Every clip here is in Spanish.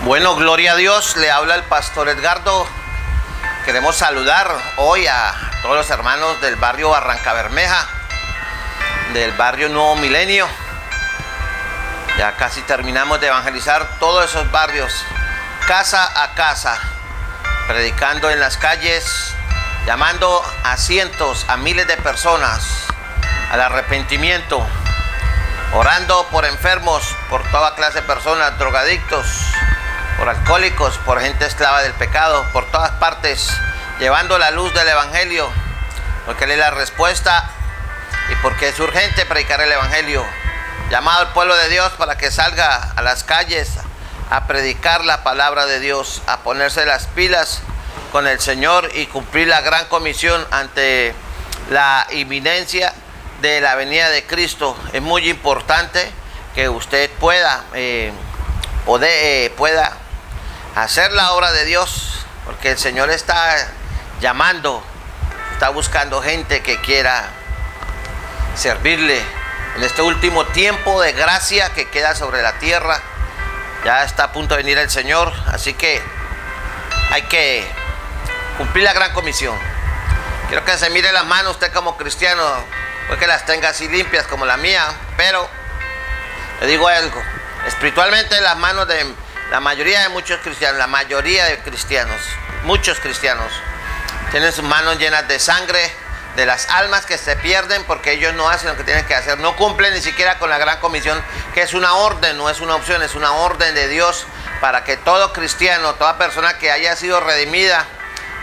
Bueno, gloria a Dios, le habla el pastor Edgardo. Queremos saludar hoy a todos los hermanos del barrio Barranca Bermeja, del barrio Nuevo Milenio. Ya casi terminamos de evangelizar todos esos barrios, casa a casa, predicando en las calles, llamando a cientos, a miles de personas al arrepentimiento, orando por enfermos, por toda clase de personas, drogadictos, por alcohólicos, por gente esclava del pecado, por todas partes, llevando la luz del evangelio, porque Él es la respuesta y porque es urgente predicar el evangelio. Llamado al pueblo de Dios para que salga a las calles a predicar la palabra de Dios, a ponerse las pilas con el Señor y cumplir la gran comisión ante la inminencia de la venida de Cristo. Es muy importante que usted pueda hacer la obra de Dios, porque el Señor está llamando, está buscando gente que quiera servirle en este último tiempo de gracia que queda sobre la tierra. Ya está a punto de venir el Señor, así que hay que cumplir la gran comisión. Quiero que se mire las manos usted como cristiano, pues que las tenga así limpias como la mía, pero le digo algo, espiritualmente las manos de la mayoría de muchos cristianos, muchos cristianos tienen sus manos llenas de sangre, de las almas que se pierden porque ellos no hacen lo que tienen que hacer, no cumplen ni siquiera con la gran comisión, que es una orden, no es una opción, es una orden de Dios para que todo cristiano, toda persona que haya sido redimida,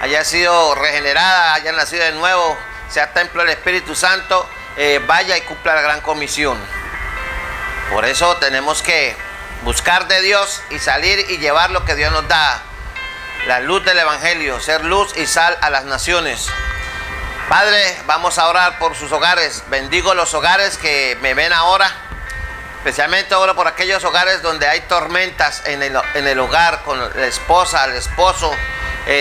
haya sido regenerada, haya nacido de nuevo, sea templo del Espíritu Santo, vaya y cumpla la gran comisión. Por eso tenemos que buscar de Dios y salir y llevar lo que Dios nos da, la luz del evangelio, ser luz y sal a las naciones. Padre, vamos a orar por sus hogares. Bendigo los hogares que me ven ahora, especialmente oro por aquellos hogares donde hay tormentas en el hogar, con la esposa, el esposo,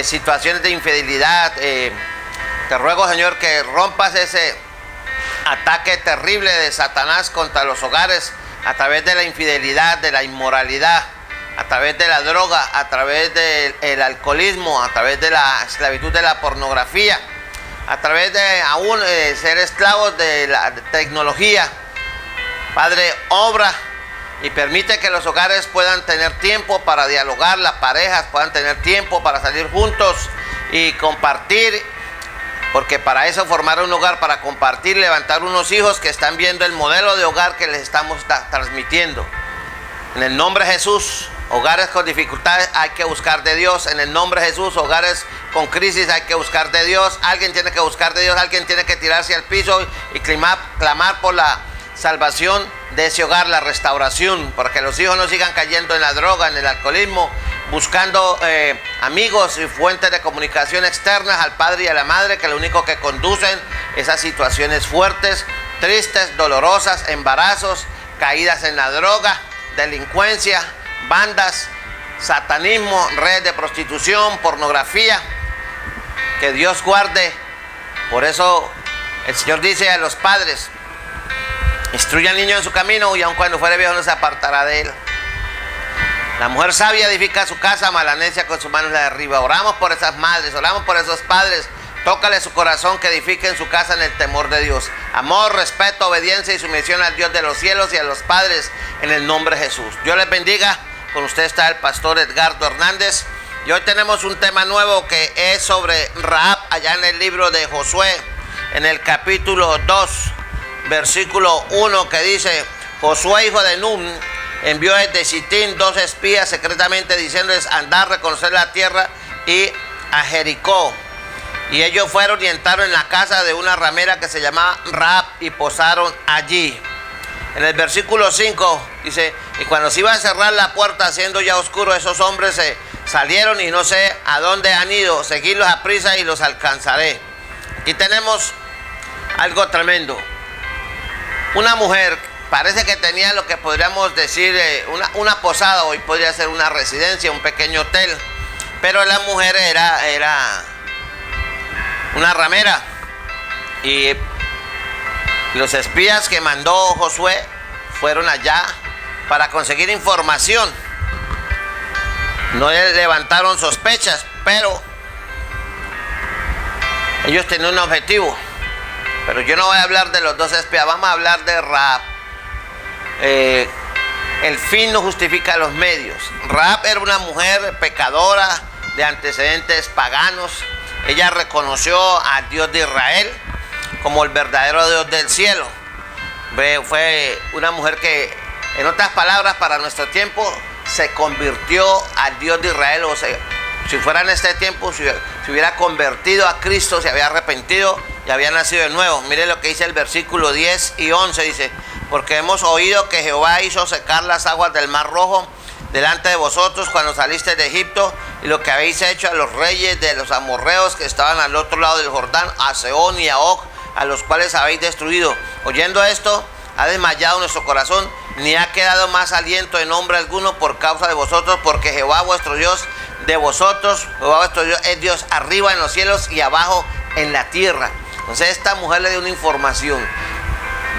situaciones de infidelidad. Te ruego, Señor, que rompas ese ataque terrible de Satanás contra los hogares a través de la infidelidad, de la inmoralidad, a través de la droga, a través del alcoholismo, a través de la esclavitud de la pornografía, a través de aún ser esclavos de la tecnología. Padre, obra y permite que los hogares puedan tener tiempo para dialogar, las parejas puedan tener tiempo para salir juntos y compartir, porque para eso formar un hogar, para compartir, levantar unos hijos que están viendo el modelo de hogar que les estamos transmitiendo. En el nombre de Jesús, hogares con dificultades hay que buscar de Dios. En el nombre de Jesús, hogares con crisis hay que buscar de Dios. Alguien tiene que buscar de Dios, alguien tiene que tirarse al piso y clamar por la salvación de ese hogar, la restauración, para que los hijos no sigan cayendo en la droga, en el alcoholismo, buscando amigos y fuentes de comunicación externas al padre y a la madre, que lo único que conducen esas situaciones fuertes, tristes, dolorosas, embarazos, caídas en la droga, delincuencia, bandas, satanismo, redes de prostitución, pornografía. Que Dios guarde. Por eso el Señor dice a los padres: instruya al niño en su camino y aun cuando fuere viejo no se apartará de él. La mujer sabia edifica su casa, mas la necia con sus manos la derriba. Oramos por esas madres, oramos por esos padres. Tócale su corazón, que edifiquen su casa en el temor de Dios. Amor, respeto, obediencia y sumisión al Dios de los cielos y a los padres, en el nombre de Jesús. Dios les bendiga. Con usted está el pastor Edgardo Hernández. Y hoy tenemos un tema nuevo que es sobre Rahab, allá en el libro de Josué, en el capítulo 2, versículo 1, que dice: Josué, hijo de Nun, envió desde Sitín 2 espías secretamente, diciéndoles: andad a reconocer la tierra y a Jericó. Y ellos fueron y entraron en la casa de una ramera que se llamaba Rahab y posaron allí. En el versículo 5 dice: y cuando se iba a cerrar la puerta, siendo ya oscuro, esos hombres se salieron y no sé a dónde han ido. Seguidlos a prisa y los alcanzaré. Aquí tenemos algo tremendo. Una mujer, parece que tenía lo que podríamos decir una posada, hoy podría ser una residencia, un pequeño hotel, pero la mujer era una ramera. Y los espías que mandó Josué fueron allá para conseguir información. no le levantaron sospechas, pero ellos tenían un objetivo. Pero yo no voy a hablar de los dos espías, vamos a hablar de Rahab. El fin no justifica los medios. Rahab era una mujer pecadora de antecedentes paganos. Ella reconoció al Dios de Israel como el verdadero Dios del cielo. Fue una mujer que, en otras palabras, para nuestro tiempo, se convirtió al Dios de Israel. O sea, si fuera en este tiempo, se hubiera convertido a Cristo, se había arrepentido y había nacido de nuevo. Mire lo que dice el versículo 10 y 11, dice: porque hemos oído que Jehová hizo secar las aguas del Mar Rojo delante de vosotros cuando saliste de Egipto, y lo que habéis hecho a los reyes de los amorreos que estaban al otro lado del Jordán, a Sehón y a Og, a los cuales habéis destruido. Oyendo esto, ha desmayado nuestro corazón, ni ha quedado más aliento en hombre alguno por causa de vosotros, porque Jehová vuestro Dios de vosotros, Jehová vuestro Dios es Dios arriba en los cielos y abajo en la tierra. Entonces esta mujer le dio una información.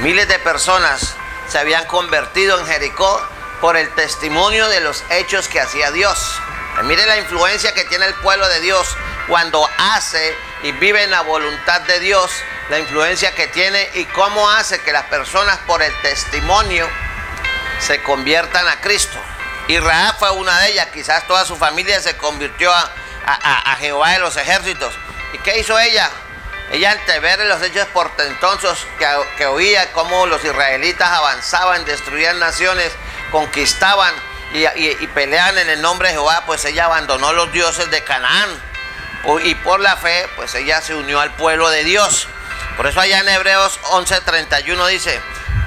Miles de personas se habían convertido en Jericó por el testimonio de los hechos que hacía Dios. Mire la influencia que tiene el pueblo de Dios cuando hace y vive en la voluntad de Dios, la influencia que tiene y cómo hace que las personas por el testimonio se conviertan a Cristo. Y Rahab fue una de ellas. Quizás toda su familia se convirtió a Jehová de los ejércitos. ¿Y qué hizo ella? Ella, ante ver los hechos portentosos que oía, cómo los israelitas avanzaban, destruían naciones, conquistaban y peleaban en el nombre de Jehová, pues ella abandonó los dioses de Canaán. Y por la fe, pues ella se unió al pueblo de Dios. Por eso allá en Hebreos 11:31 dice: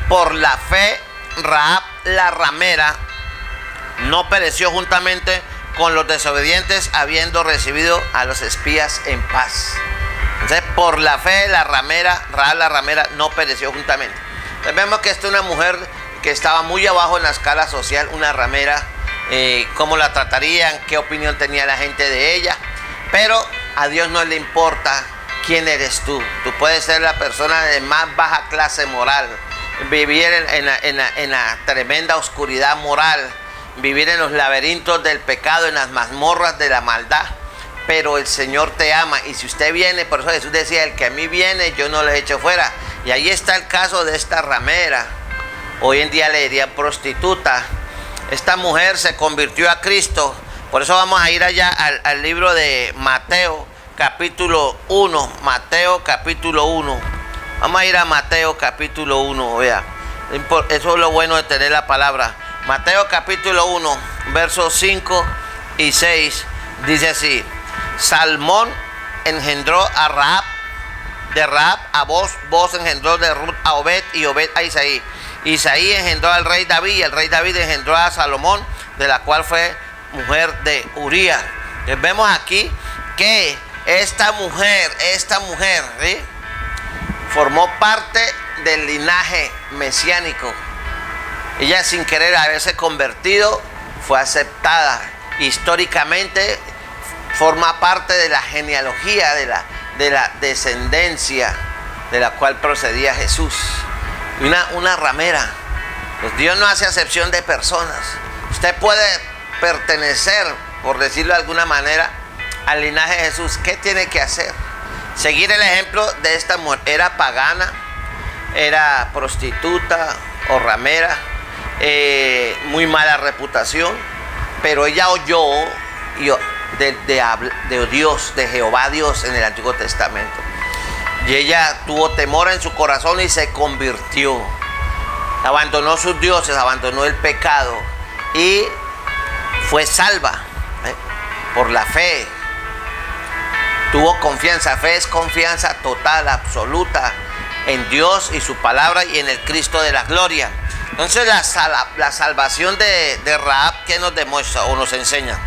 por la fe Rahab la ramera no pereció juntamente con los desobedientes, habiendo recibido a los espías en paz. Entonces, por la fe Rahab la ramera no pereció juntamente. Entonces, vemos que esta es una mujer que estaba muy abajo en la escala social, una ramera, cómo la tratarían, qué opinión tenía la gente de ella. Pero a Dios no le importa quién eres tú. Tú puedes ser la persona de más baja clase moral, vivir en la tremenda oscuridad moral, vivir en los laberintos del pecado, en las mazmorras de la maldad. Pero el Señor te ama, y si usted viene, por eso Jesús decía: el que a mí viene, yo no le echo fuera. Y ahí está el caso de esta ramera. Hoy en día le dirían prostituta. Esta mujer se convirtió a Cristo. Por eso vamos a ir allá al libro de Mateo, capítulo 1. Mateo, capítulo 1. Vamos a ir a Mateo, capítulo 1. Vea, eso es lo bueno de tener la palabra. Mateo, capítulo 1, versos 5 y 6. Dice así: Salmón engendró a Rahab, de Rahab a Boz, Boz engendró de Ruth a Obed, y Obed a Isaí. Isaí engendró al rey David, y el rey David engendró a Salomón, de la cual fue mujer de Urías. Entonces vemos aquí que esta mujer, ¿sí?, formó parte del linaje mesiánico. Ella, sin querer haberse convertido, fue aceptada. Históricamente forma parte de la genealogía, de la descendencia de la cual procedía Jesús. Una ramera. Pues Dios no hace acepción de personas. Usted puede pertenecer, por decirlo de alguna manera, al linaje de Jesús. ¿Qué tiene que hacer? Seguir el ejemplo de esta mujer. Era pagana, era prostituta o ramera, muy mala reputación, pero ella oyó de Dios, de Jehová Dios, en el Antiguo Testamento. Y ella tuvo temor en su corazón y se convirtió. Abandonó sus dioses, abandonó el pecado y fue salva por la fe. Tuvo confianza. Fe es confianza total, absoluta en Dios y su palabra y en el Cristo de la gloria. Entonces la salvación de Rahab, ¿qué nos demuestra o nos enseña?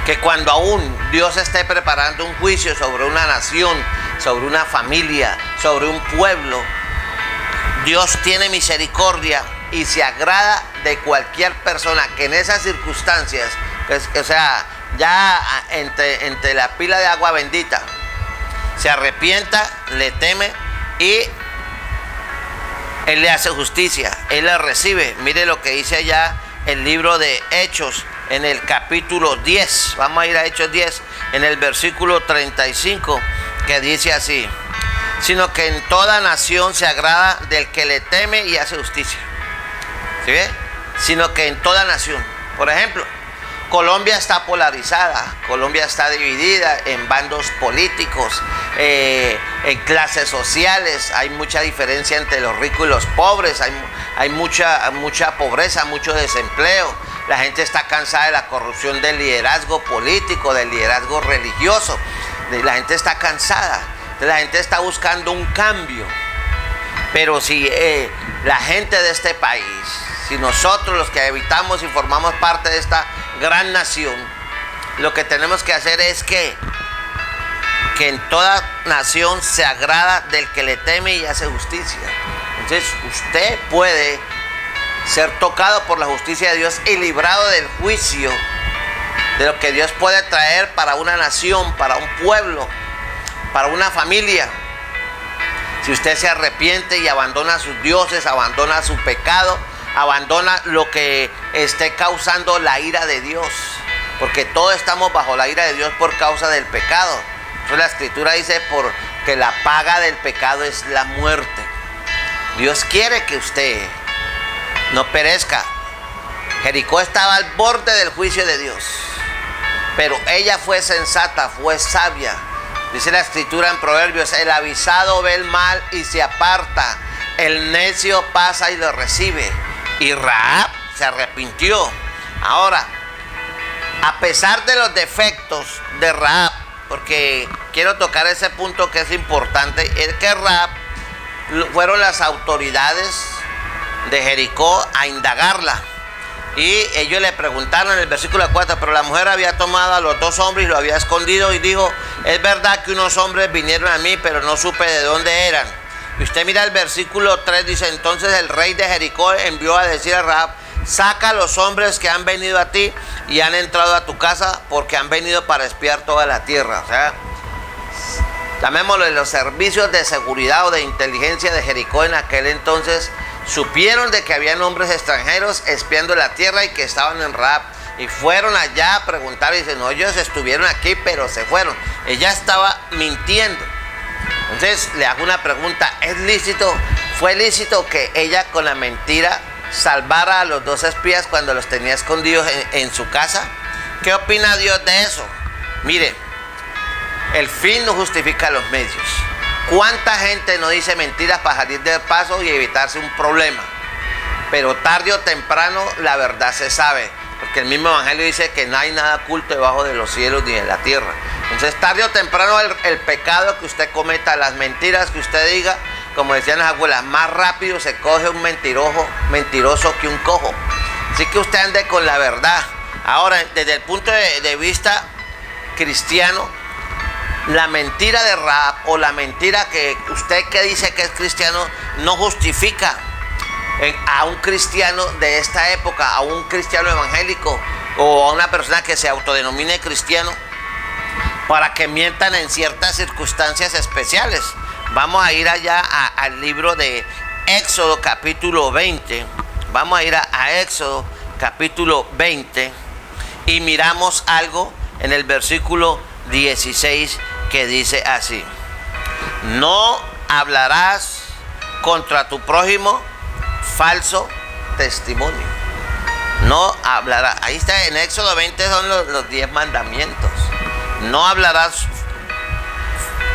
Que cuando aún Dios esté preparando un juicio sobre una nación, sobre una familia, sobre un pueblo, Dios tiene misericordia y se agrada de cualquier persona que en esas circunstancias, o sea, ya entre la pila de agua bendita, se arrepienta, le teme y Él le hace justicia, Él la recibe. Mire lo que dice allá el libro de Hechos, en el capítulo 10. Vamos a ir a Hechos 10, en el versículo 35, que dice así: sino que en toda nación se agrada del que le teme y hace justicia. ¿Sí ve? Sino que en toda nación. Por ejemplo, Colombia está polarizada, Colombia está dividida en bandos políticos, en clases sociales, hay mucha diferencia entre los ricos y los pobres, hay mucha pobreza, mucho desempleo, la gente está cansada de la corrupción del liderazgo político, del liderazgo religioso, la gente está cansada, la gente está buscando un cambio. Pero si la gente de este país, si nosotros los que habitamos y formamos parte de esta gran nación, lo que tenemos que hacer es que en toda nación se agrada del que le teme y hace justicia. Entonces usted puede ser tocado por la justicia de Dios y librado del juicio de lo que Dios puede traer para una nación, para un pueblo, para una familia. Si usted se arrepiente y abandona a sus dioses, abandona su pecado, abandona lo que esté causando la ira de Dios, porque todos estamos bajo la ira de Dios por causa del pecado. Entonces la escritura dice que la paga del pecado es la muerte. Dios quiere que usted no perezca. Jericó estaba al borde del juicio de Dios, pero ella fue sensata, fue sabia. Dice la escritura en Proverbios: el avisado ve el mal y se aparta, el necio pasa y lo recibe. Y Rahab se arrepintió. Ahora, a pesar de los defectos de Rahab, porque quiero tocar ese punto que es importante, es que Rahab fueron las autoridades de Jericó a indagarla. Y ellos le preguntaron en el versículo 4, pero la mujer había tomado a los dos hombres y lo había escondido, y dijo: es verdad que unos hombres vinieron a mí, pero no supe de dónde eran. Y usted mira el versículo 3, dice: entonces el rey de Jericó envió a decir a Rahab: saca a los hombres que han venido a ti y han entrado a tu casa, porque han venido para espiar toda la tierra. O sea, llamémoslo, los servicios de seguridad o de inteligencia de Jericó en aquel entonces supieron de que habían hombres extranjeros espiando la tierra y que estaban en Rahab. Y fueron allá a preguntar y dicen: no, ellos estuvieron aquí, pero se fueron. Ella estaba mintiendo. Entonces le hago una pregunta: ¿fue lícito que ella con la mentira salvara a los dos espías cuando los tenía escondidos en su casa? ¿Qué opina Dios de eso? Mire, el fin no justifica los medios. ¿Cuánta gente no dice mentiras para salir del paso y evitarse un problema? Pero tarde o temprano la verdad se sabe, porque el mismo evangelio dice que no hay nada oculto debajo de los cielos ni de la tierra. Entonces tarde o temprano el pecado que usted cometa, las mentiras que usted diga, como decían las abuelas, más rápido se coge un mentiroso que un cojo. Así que usted ande con la verdad. Ahora, desde el punto de vista cristiano, la mentira de Rahab o la mentira que usted que dice que es cristiano no justifica a un cristiano de esta época, a un cristiano evangélico o a una persona que se autodenomine cristiano, para que mientan en ciertas circunstancias especiales. Vamos a ir allá al libro de Éxodo capítulo 20. Vamos a ir a Éxodo capítulo 20 y miramos algo en el versículo 16 que dice así: no hablarás contra tu prójimo falso testimonio. No hablarás. Ahí está, en Éxodo 20 son los 10 mandamientos. No hablarás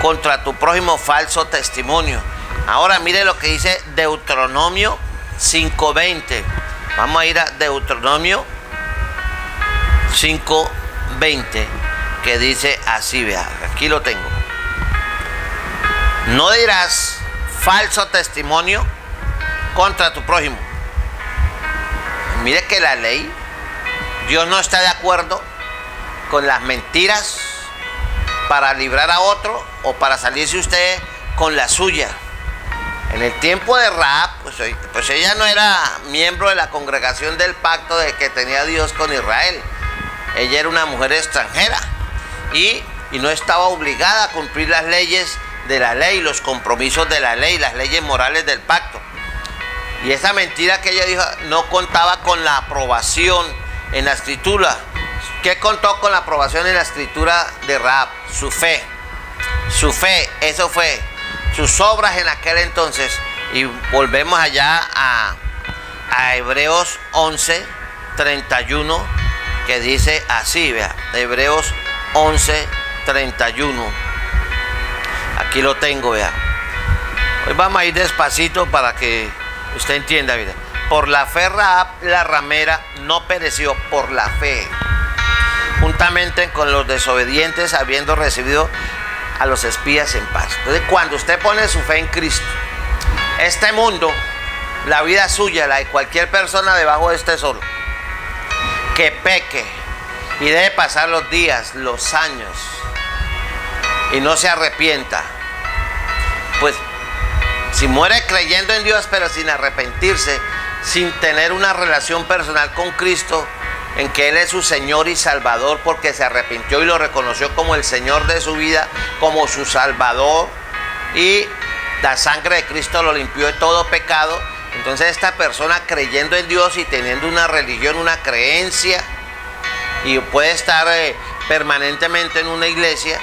contra tu prójimo falso testimonio. Ahora mire lo que dice Deuteronomio 5:20. Vamos a ir a Deuteronomio 5:20, que dice así, vea, aquí lo tengo. No dirás falso testimonio contra tu prójimo. Mire que la ley, Dios no está de acuerdo con las mentiras para librar a otro o para salirse usted con la suya. En el tiempo de Rahab, pues ella no era miembro de la congregación del pacto de que tenía Dios con Israel. Ella era una mujer extranjera y no estaba obligada a cumplir las leyes de la ley, los compromisos de la ley, las leyes morales del pacto. Y esa mentira que ella dijo no contaba con la aprobación en la escritura. ¿Qué contó con la aprobación en la escritura de Rahab? Su fe. Su fe, eso fue. Sus obras en aquel entonces. Y volvemos allá a Hebreos 11, 31, que dice así, vea. Hebreos 11, 31. Aquí lo tengo, vea. Hoy vamos a ir despacito para que usted entienda, mira. Por la fe Rahab la ramera no pereció por la fe, juntamente con los desobedientes, habiendo recibido a los espías en paz. Entonces, cuando usted pone su fe en Cristo, este mundo, la vida suya, la de cualquier persona debajo de este sol, que peque y debe pasar los días, los años, y no se arrepienta, pues si muere creyendo en Dios pero sin arrepentirse, sin tener una relación personal con Cristo, en que Él es su Señor y Salvador, porque se arrepintió y lo reconoció como el Señor de su vida, como su Salvador, y la sangre de Cristo lo limpió de todo pecado. Entonces esta persona, creyendo en Dios y teniendo una religión, una creencia, y puede estar permanentemente en una iglesia,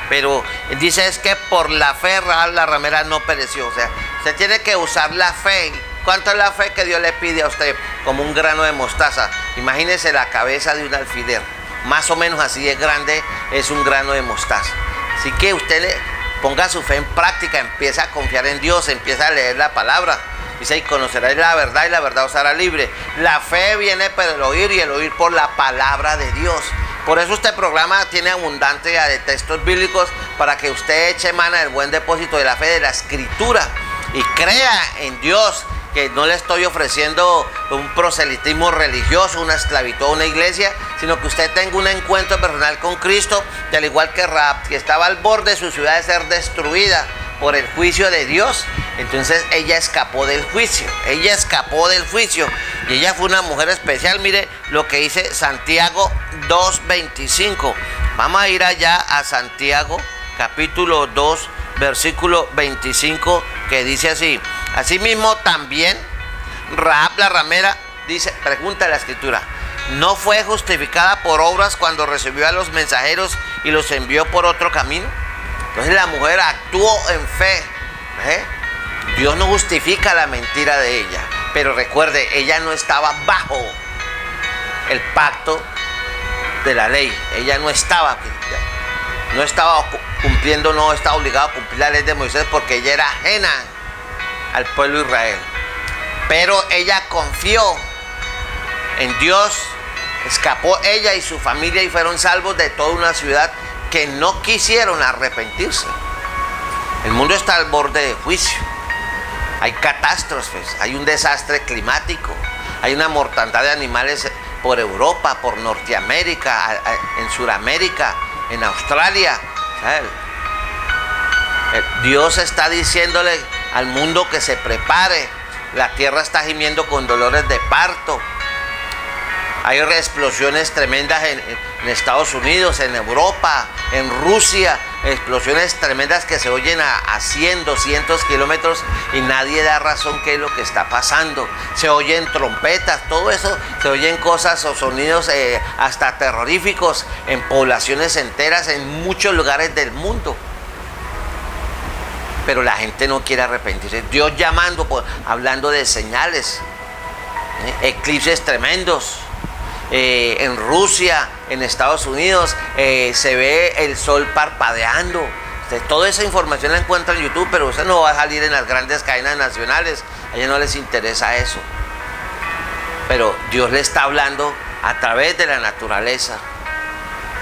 pero dice es que por la fe Rahab la ramera no pereció. O sea, usted tiene que usar la fe. ¿Cuánto es la fe que Dios le pide a usted? Como un grano de mostaza. Imagínese la cabeza de un alfiler. Más o menos así de grande es un grano de mostaza. Así que usted le ponga su fe en práctica, empieza a confiar en Dios, empieza a leer la palabra. Dice, y conoceráis la verdad y la verdad os hará libre. La fe viene por el oír y el oír por la palabra de Dios. Por eso este programa tiene abundante de textos bíblicos para que usted eche mano del buen depósito de la fe de la escritura y crea en Dios, que no le estoy ofreciendo un proselitismo religioso, una esclavitud a una iglesia, sino que usted tenga un encuentro personal con Cristo, y al igual que Rahab, que estaba al borde de su ciudad de ser destruida por el juicio de Dios, entonces ella escapó del juicio, y ella fue una mujer especial. Mire lo que dice Santiago 2:25. Vamos a ir allá a Santiago capítulo 2 versículo 25, que dice así: asimismo también Rahab la ramera, dice, pregunta la escritura, ¿no fue justificada por obras cuando recibió a los mensajeros y los envió por otro camino? Entonces la mujer actuó en fe. Dios no justifica la mentira de ella, pero recuerde, ella no estaba bajo el pacto de la ley. Ella no estaba cumpliendo, no estaba obligada a cumplir la ley de Moisés, porque ella era ajena al pueblo de Israel. Pero ella confió en Dios, escapó ella y su familia y fueron salvos de toda una ciudad que no quisieron arrepentirse. El mundo está al borde de juicio. Hay catástrofes, hay un desastre climático, hay una mortandad de animales por Europa, por Norteamérica, en Sudamérica, en Australia. Dios está diciéndole al mundo que se prepare. La tierra está gimiendo con dolores de parto. Hay explosiones tremendas en Estados Unidos, en Europa, en Rusia. Explosiones tremendas que se oyen a 100, 200 kilómetros y nadie da razón qué es lo que está pasando. Se oyen trompetas, todo eso, se oyen cosas o sonidos hasta terroríficos en poblaciones enteras en muchos lugares del mundo. Pero la gente no quiere arrepentirse. Dios llamando, hablando de señales, eclipses tremendos. En Rusia, en Estados Unidos, se ve el sol parpadeando. Toda esa información la encuentra en YouTube, pero usted no va a salir en las grandes cadenas nacionales. A ellos no les interesa eso. Pero Dios le está hablando a través de la naturaleza.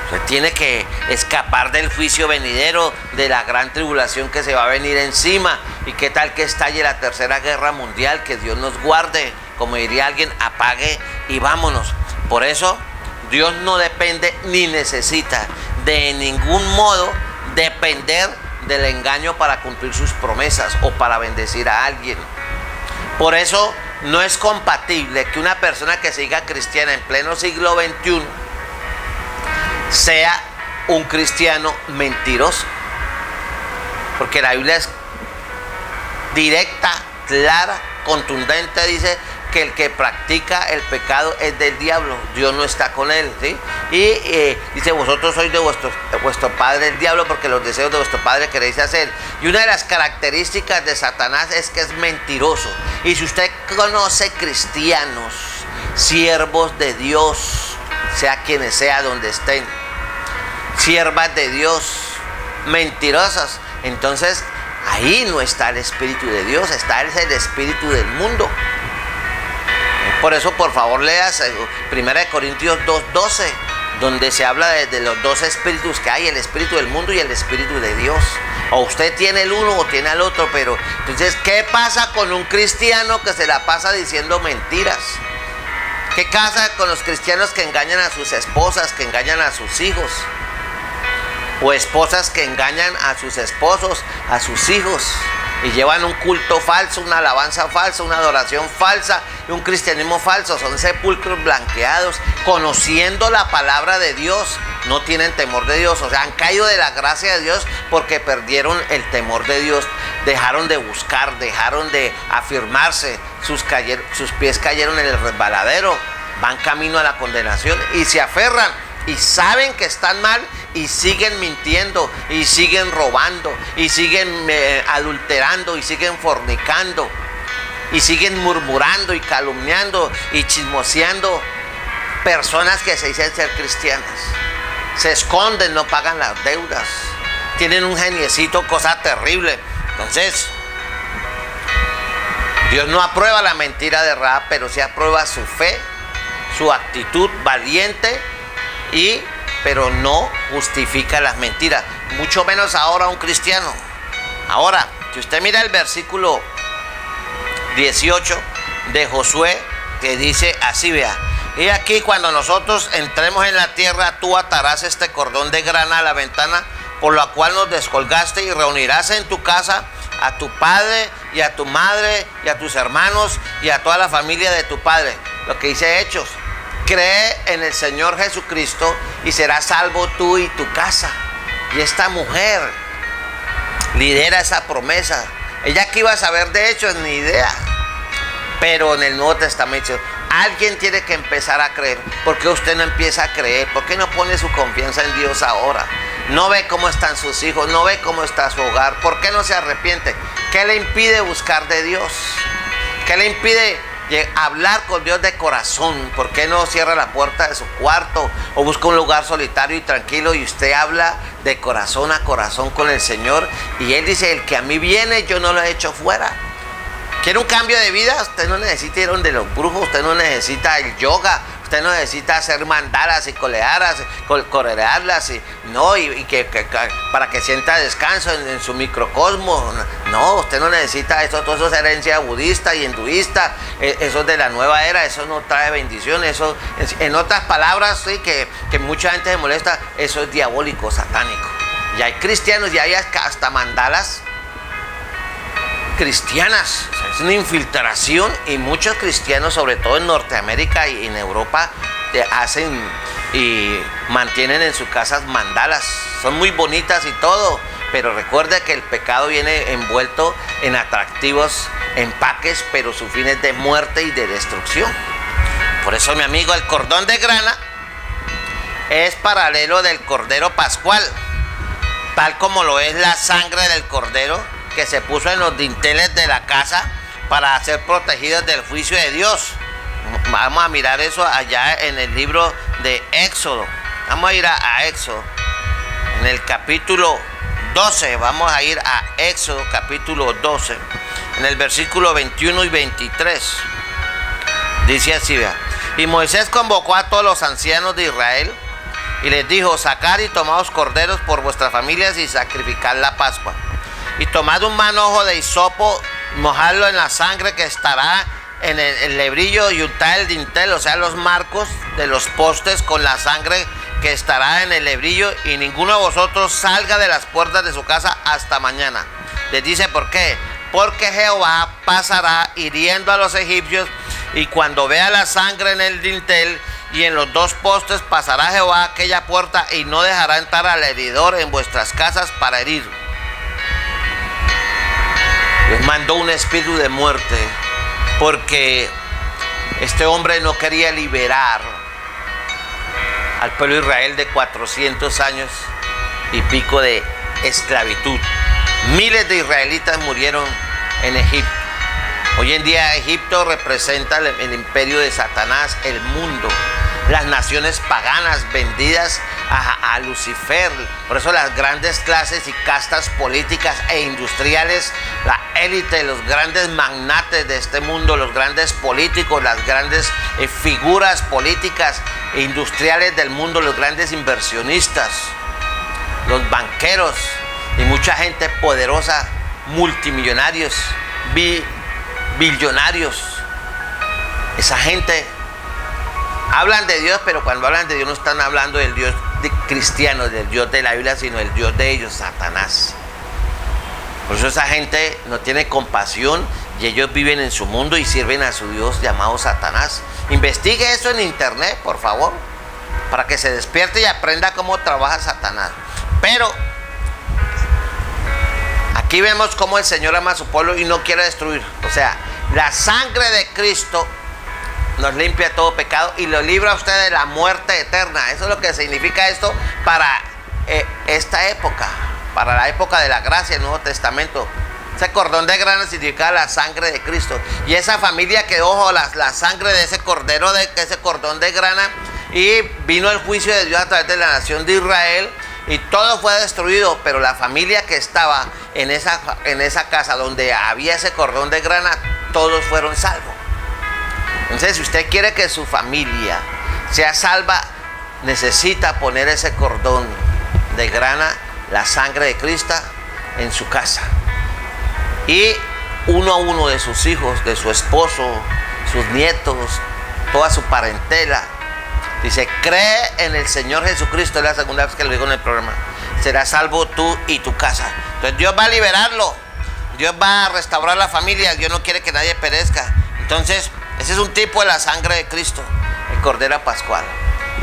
Usted tiene que escapar del juicio venidero, de la gran tribulación que se va a venir encima. Y qué tal que estalle la tercera guerra mundial, que Dios nos guarde. Como diría alguien, apague y vámonos. Por eso Dios no depende ni necesita de ningún modo depender del engaño para cumplir sus promesas o para bendecir a alguien. Por eso no es compatible que una persona que se diga cristiana en pleno siglo XXI sea un cristiano mentiroso. Porque la Biblia es directa, clara, contundente, dice que el que practica el pecado es del diablo, Dios no está con él, ¿sí? Y dice, vosotros sois de vuestro padre el diablo, porque los deseos de vuestro padre queréis hacer. Y una de las características de Satanás es que es mentiroso. Y si usted conoce cristianos, siervos de Dios, sea quienes sea, donde estén, siervas de Dios, mentirosas, entonces ahí no está el Espíritu de Dios, está el espíritu del mundo. Por eso, por favor, leas 1 Corintios 2:12, donde se habla de los dos espíritus que hay, el espíritu del mundo y el espíritu de Dios. O usted tiene el uno o tiene el otro, pero entonces, ¿qué pasa con un cristiano que se la pasa diciendo mentiras? ¿Qué pasa con los cristianos que engañan a sus esposas, que engañan a sus hijos? O esposas que engañan a sus esposos, a sus hijos, y llevan un culto falso, una alabanza falsa, una adoración falsa y un cristianismo falso. Son sepulcros blanqueados, conociendo la palabra de Dios, no tienen temor de Dios. O sea, han caído de la gracia de Dios porque perdieron el temor de Dios, dejaron de buscar, dejaron de afirmarse, sus pies cayeron en el resbaladero, van camino a la condenación y se aferran y saben que están mal y siguen mintiendo y siguen robando y siguen adulterando y siguen fornicando y siguen murmurando y calumniando y chismoseando. Personas que se dicen ser cristianas se esconden, no pagan las deudas, tienen un geniecito, cosa terrible. Entonces, Dios no aprueba la mentira de Rahab, pero sí aprueba su fe, su actitud valiente, pero no justifica las mentiras, mucho menos ahora un cristiano. Ahora, si usted mira el versículo 18 de Josué, que dice así, vea: y aquí, cuando nosotros entremos en la tierra, tú atarás este cordón de grana a la ventana por la cual nos descolgaste, y reunirás en tu casa a tu padre y a tu madre y a tus hermanos y a toda la familia de tu padre. Lo que dice Hechos: cree en el Señor Jesucristo y serás salvo tú y tu casa. Y esta mujer lidera esa promesa. Ella que iba a saber de Hechos, ni idea. Pero en el Nuevo Testamento alguien tiene que empezar a creer. ¿Por qué usted no empieza a creer? ¿Por qué no pone su confianza en Dios ahora? No ve cómo están sus hijos, no ve cómo está su hogar. ¿Por qué no se arrepiente? ¿Qué le impide buscar de Dios? ¿Qué le impide hablar con Dios de corazón? ¿Por qué no cierra la puerta de su cuarto o busca un lugar solitario y tranquilo y usted habla de corazón a corazón con el Señor? Y Él dice: el que a mí viene, yo no lo he hecho fuera. ¿Quiere un cambio de vida? Usted no necesita ir donde los brujos, usted no necesita el yoga, usted no necesita hacer mandalas y corearlas, para que sienta descanso en su microcosmo. No, usted no necesita eso. Todo eso es herencia budista y hinduista. Eso es de la nueva era, eso no trae bendición. Eso, en otras palabras, sí, que mucha gente se molesta, eso es diabólico, satánico. Y hay cristianos, y hay hasta mandalas cristianas. O sea, es una infiltración, y muchos cristianos, sobre todo en Norteamérica y en Europa, hacen y mantienen en sus casas mandalas. Son muy bonitas y todo, pero recuerde que el pecado viene envuelto en atractivos empaques, pero su fin es de muerte y de destrucción. Por eso, mi amigo, el cordón de grana es paralelo del cordero pascual, tal como lo es la sangre del cordero que se puso en los dinteles de la casa para ser protegidos del juicio de Dios. Vamos a mirar eso allá en el libro de Éxodo. Vamos a ir a Éxodo, en el capítulo 12. Vamos a ir a Éxodo capítulo 12, en el versículo 21 y 23. Dice así, vea: y Moisés convocó a todos los ancianos de Israel y les dijo: sacad y tomaos corderos por vuestras familias y sacrificad la Pascua. Y tomad un manojo de hisopo, mojadlo en la sangre que estará en el lebrillo, y untad el dintel, o sea, los marcos de los postes, con la sangre que estará en el lebrillo, y ninguno de vosotros salga de las puertas de su casa hasta mañana. Les dice: ¿por qué? Porque Jehová pasará hiriendo a los egipcios, y cuando vea la sangre en el dintel y en los dos postes, pasará Jehová aquella puerta y no dejará entrar al heridor en vuestras casas para herir. Les mandó un espíritu de muerte, porque Este hombre no quería liberar al pueblo de Israel de 400 años y pico de esclavitud. Miles de israelitas murieron en Egipto. Hoy en día Egipto representa el imperio de Satanás, el mundo, las naciones paganas vendidas a Lucifer. Por eso las grandes clases y castas políticas e industriales, la élite, los grandes magnates de este mundo, los grandes políticos, las grandes figuras políticas e industriales del mundo, los grandes inversionistas, los banqueros y mucha gente poderosa, multimillonarios, billonarios. Esa gente hablan de Dios, pero cuando hablan de Dios no están hablando del Dios cristiano, del Dios de la Biblia, sino del Dios de ellos, Satanás. Por eso esa gente no tiene compasión y ellos viven en su mundo y sirven a su Dios llamado Satanás. Investigue eso en internet, por favor, para que se despierte y aprenda cómo trabaja Satanás. Pero aquí vemos cómo el Señor ama a su pueblo y no quiere destruir. O sea, la sangre de Cristo nos limpia todo pecado y lo libra a usted de la muerte eterna. Eso es lo que significa esto para esta época, para la época de la gracia del Nuevo Testamento. Ese cordón de grana significa la sangre de Cristo. Y esa familia quedó bajo la sangre de ese cordero, de ese cordón de grana. Y vino el juicio de Dios a través de la nación de Israel. Y todo fue destruido, pero la familia que estaba en esa casa donde había ese cordón de grana, todos fueron salvos. Entonces, si usted quiere que su familia sea salva, necesita poner ese cordón de grana, la sangre de Cristo, en su casa. Y uno a uno de sus hijos, de su esposo, sus nietos, toda su parentela. Dice, cree en el Señor Jesucristo, es la segunda vez que lo digo en el programa. Serás salvo tú y tu casa. Entonces Dios va a liberarlo. Dios va a restaurar la familia. Dios no quiere que nadie perezca. Entonces, ese es un tipo de la sangre de Cristo, el Cordero Pascual.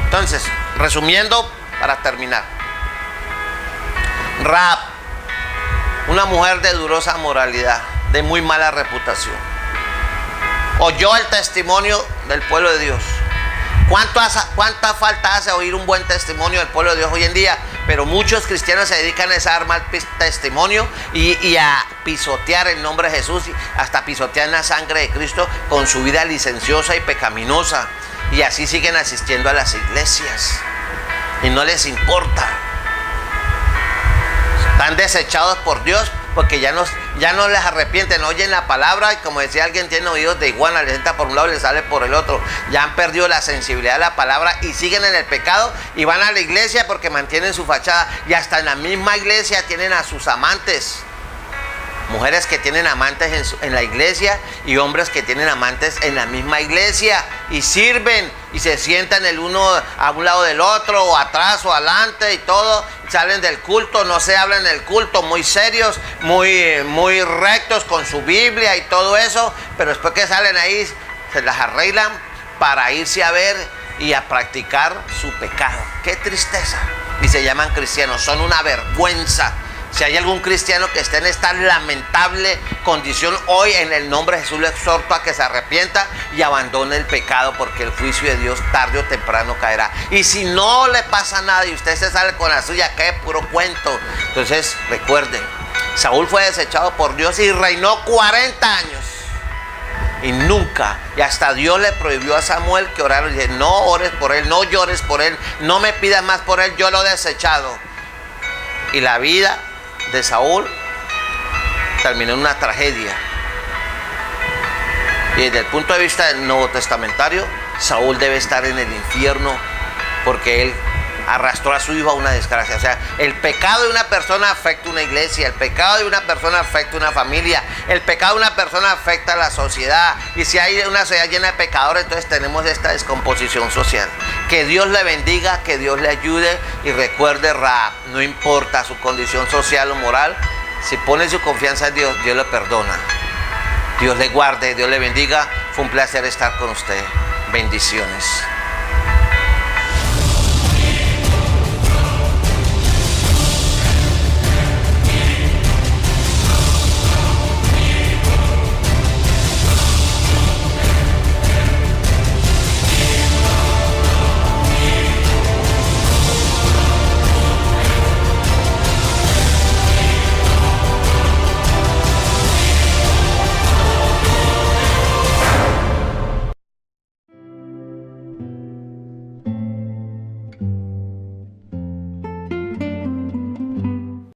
Entonces, resumiendo, para terminar. Rahab, una mujer de dudosa moralidad, de muy mala reputación, oyó el testimonio del pueblo de Dios. ¿Cuánta falta hace oír un buen testimonio del pueblo de Dios hoy en día? Pero muchos cristianos se dedican a ese mal testimonio y a pisotear el nombre de Jesús, hasta pisotear la sangre de Cristo con su vida licenciosa y pecaminosa. Y así siguen asistiendo a las iglesias y no les importa. Están desechados por Dios porque ya no les arrepienten, oyen la palabra y, como decía alguien, tienen oídos de iguana, les entra por un lado y les sale por el otro. Ya han perdido la sensibilidad de la palabra y siguen en el pecado y van a la iglesia porque mantienen su fachada, y hasta en la misma iglesia tienen a sus amantes. Mujeres que tienen amantes en la iglesia y hombres que tienen amantes en la misma iglesia y sirven y se sientan el uno a un lado del otro, o atrás o adelante, y todo. Salen del culto, no se hablan en el culto, muy serios, muy rectos con su Biblia y todo eso, pero después que salen ahí se las arreglan para irse a ver y a practicar su pecado. ¡Qué tristeza! Y se llaman cristianos, son una vergüenza. Si hay algún cristiano que esté en esta lamentable condición, hoy en el nombre de Jesús le exhorto a que se arrepienta y abandone el pecado, porque el juicio de Dios tarde o temprano caerá. Y si no le pasa nada y usted se sale con la suya, que es puro cuento. Entonces recuerden, Saúl fue desechado por Dios y reinó 40 años. Y nunca, y hasta Dios le prohibió a Samuel que orara. Le dije, no ores por él, no llores por él, no me pidas más por él, yo lo he desechado. Y la vida de Saúl terminó en una tragedia. Y desde el punto de vista del Nuevo Testamentario, Saúl debe estar en el infierno porque él arrastró a su hijo a una desgracia. O sea, el pecado de una persona afecta a una iglesia, el pecado de una persona afecta a una familia, el pecado de una persona afecta a la sociedad. Y si hay una sociedad llena de pecadores, entonces tenemos esta descomposición social. Que Dios le bendiga, que Dios le ayude, y recuerde, Rahab, no importa su condición social o moral, si pone su confianza en Dios, Dios le perdona. Dios le guarde, Dios le bendiga. Fue un placer estar con usted. Bendiciones.